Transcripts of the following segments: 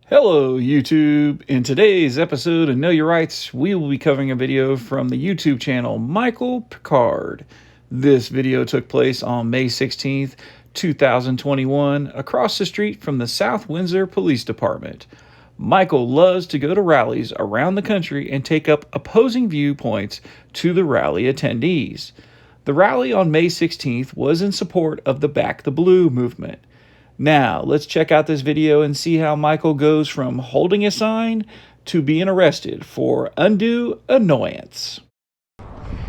Hello YouTube! In today's episode of Know Your Rights, we will be covering a video from the YouTube channel Michael Picard. This video took place on May 16th, 2021, across the street from the South Windsor Police Department. Michael loves to go to rallies around the country and take up opposing viewpoints to the rally attendees. The rally on May 16th was in support of the Back the Blue movement. Now, let's check out this video and see how Michael goes from holding a sign to being arrested for undue annoyance.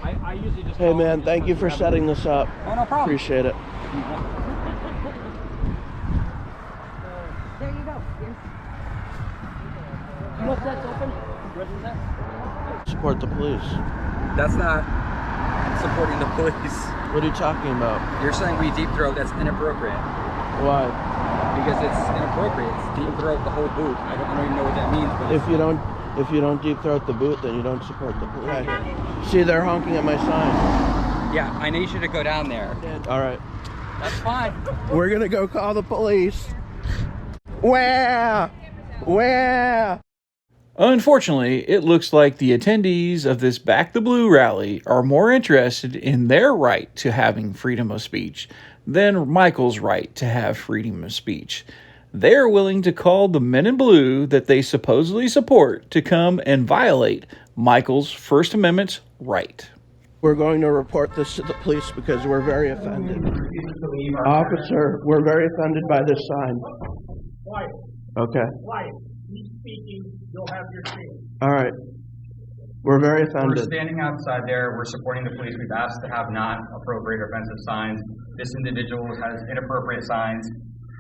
I usually just Hey man, thank you for setting this up. Oh, no problem. Appreciate it. There you go. What's that open? What is that? Support the police. That's not supporting the police. What are you talking about? You're saying we deep throat, that's inappropriate. Why? Because it's inappropriate. It's deep throat the whole boot. I don't even know what that means. But If you don't deep throat the boot, then you don't support the police. See, they're honking at my sign. yeah, I need you to go down there. All right. That's fine. We're gonna go call the police. Where? Where? Unfortunately, it looks like the attendees of this Back the Blue rally are more interested in their right to having freedom of speech than Michael's right to have freedom of speech. They're willing to call the men in blue that they supposedly support to come and violate Michael's First Amendment right. We're going to report this to the police because we're very offended. Officer, we're very offended by this sign. Quiet, Okay. quiet. He's speaking, you'll have your chance. All right. We're very We're offended. standing outside there, we're supporting the police, we've asked to have non-appropriate offensive signs. This individual has inappropriate signs,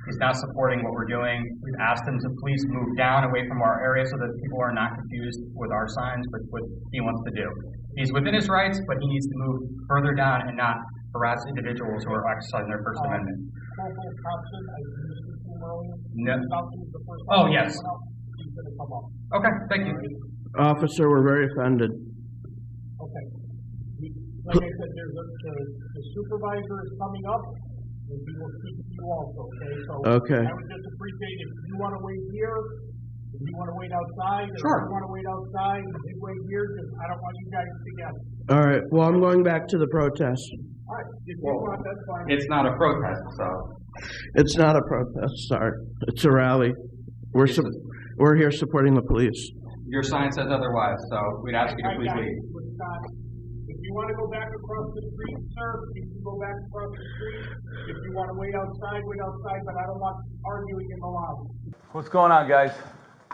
he's not supporting what we're doing. We've asked him to please move down away from our area so that people are not confused with our signs, with what he wants to do. He's within his rights, but he needs to move further down and not harass individuals who are exercising their First Amendment. Corporal Thompson, I used his name earlier. No. Thompson is the first Oh, one. yes. He's gonna come up. Okay, thank you. Officer, we're very offended. Okay. Like I said, the supervisor is coming up, and he will speak to you also, okay? So Okay. I would just appreciate if you wanna wait here, if you wanna wait outside, if Sure. you wanna wait outside, if you wait here, just, I don't want you guys together. All right. Well, I'm going back to the protest. All right, if you want, that's fine. It's not a protest, so. It's not a protest, sorry. It's a rally. We're here supporting the police. Your sign says otherwise, so we'd ask you to please got leave. it. If you want to go back across the street, sir, you can go back across the street. If you want to wait outside, but I don't want arguing in the lobby. What's going on, guys?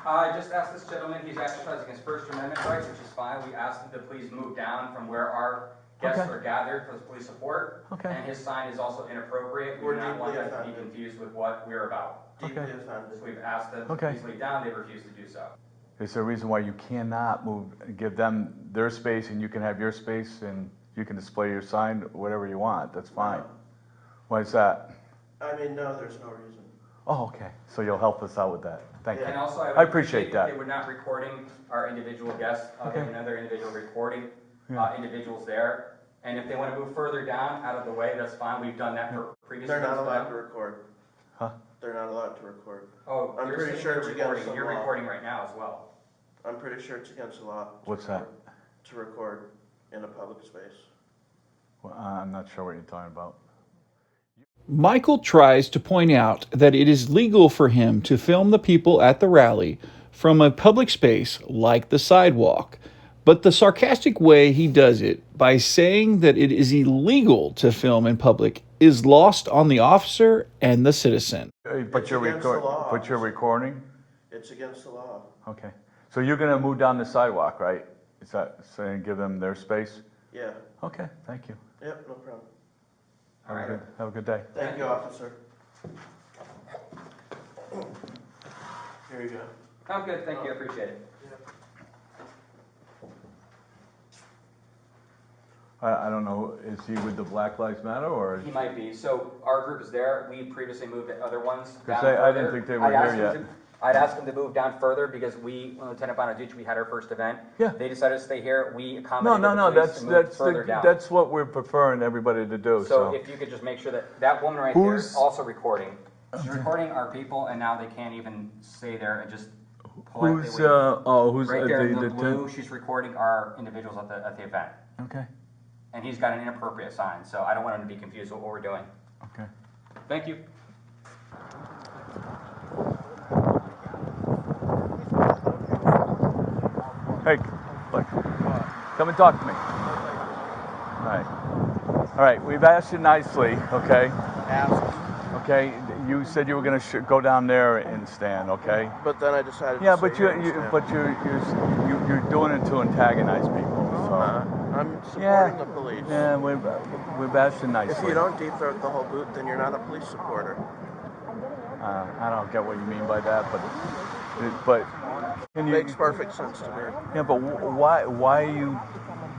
I just asked this gentleman, he's exercising his First Amendment rights, which is fine. We asked him to please move down from where our guests Okay. are gathered for the police support. Okay. And his sign is also inappropriate. We do not want him to be confused with what we're about. Okay. So we've asked them to Okay. please leave down, they've refused to do so. Is there a reason why you cannot move, give them their space and you can have your space and you can display your sign, whatever you want? That's fine. Why is that? I mean, no, there's no reason. Oh, okay. So you'll help us out with that. Thank you. And also, I I would appreciate if that. they were not recording our individual guests, Okay. another individual recording Yeah. individuals there. And if they want to move further down, out of the way, that's fine. We've done that for previous. They're not ones for allowed them. to record. Huh? They're not allowed to record. Oh, I'm you're pretty saying sure you're it's against recording. the You're law. recording right now as well. I'm pretty sure it's against the law. What's that? To record in a public space. Well, I'm not sure what you're talking about. Michael tries to point out that it is legal for him to film the people at the rally from a public space like the sidewalk, but the sarcastic way he does it by saying that it is illegal to film in public is lost on the officer and the citizen. But It's you're against the law, but you're recording? It's against the law. Okay. So you're gonna move down the sidewalk, right? Is that saying give them their space? Yeah. Okay, thank you. Yep, no problem. All right. Have a good day. Thank you, officer. Here you go. I'm good, thank you, I appreciate it. I don't know, is he with the Black Lives Matter or? He might be. So our group is there. We previously moved the other ones down Because I didn't further. think they were I'd asked here him yet. I'd asked them to move down further because we, when Lieutenant Bonaducci, we had our first event. Yeah. They decided to stay here. We No, accommodated no, the no, police and moved further down. that's what we're preferring everybody to do, So so. if you could just make sure that that woman right there is Who's- also recording. She's recording our people, and now they can't even stay there and just politely Who's, wait. who's Right there in the the blue, she's recording our individuals at the event. Okay, And he's got an inappropriate sign, so I don't want him to be confused with what we're doing. okay. Thank you. Hey, look, come and talk to me. All right, we've asked you nicely, okay? Asked. Okay, you said you were gonna go down there and stand, okay? But then I decided Yeah, to but you're doing it to antagonize people, so. I'm supporting the police. Yeah, we've asked you nicely. If you don't deep throat the whole boot, then you're not a police supporter. I don't get what you mean by that, but can you? Makes perfect sense to me. Yeah, but why are you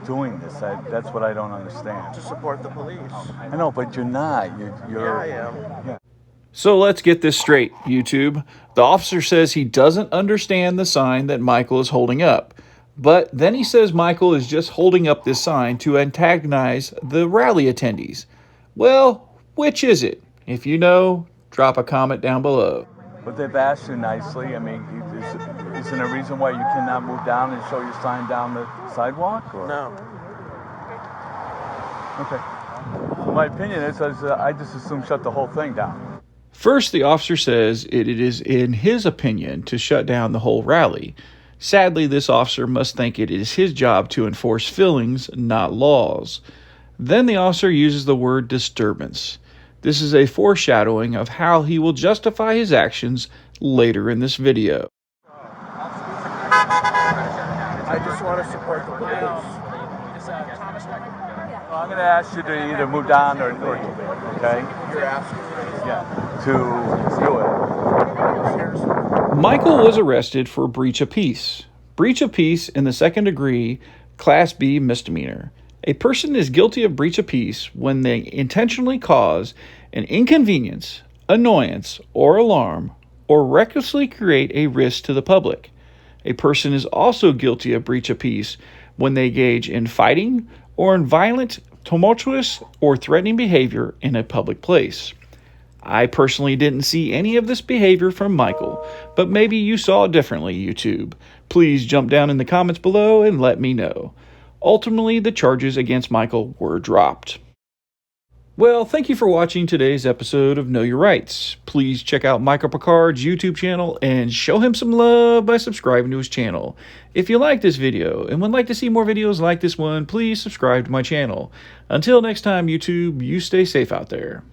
doing this? That's what I don't understand. To support the police. I know, but you're not. You're. Yeah, I am. Yeah. So let's get this straight, YouTube. The officer says he doesn't understand the sign that Michael is holding up. But then he says Michael is just holding up this sign to antagonize the rally attendees. Well, which is it? If you know, drop a comment down below. But they've asked you nicely. I mean, isn't there a reason why you cannot move down and show your sign down the sidewalk? Or? No. Okay. My opinion is, I just assume shut the whole thing down. First, the officer says it is in his opinion to shut down the whole rally. Sadly, this officer must think it is his job to enforce feelings, not laws. Then the officer uses the word disturbance. This is a foreshadowing of how he will justify his actions later in this video. I just want to support the police. Well, I'm going to ask you to either move down or okay? You're asking me. Yeah, to do it. Michael was arrested for breach of peace. Breach of peace in the second degree, Class B misdemeanor. A person is guilty of breach of peace when they intentionally cause an inconvenience, annoyance, or alarm, or recklessly create a risk to the public. A person is also guilty of breach of peace when they engage in fighting or in violent, tumultuous, or threatening behavior in a public place. I personally didn't see any of this behavior from Michael, but maybe you saw it differently, YouTube. Please jump down in the comments below and let me know. Ultimately, the charges against Michael were dropped. Well, thank you for watching today's episode of Know Your Rights. Please check out Michael Picard's YouTube channel and show him some love by subscribing to his channel. If you like this video and would like to see more videos like this one, please subscribe to my channel. Until next time, YouTube, you stay safe out there.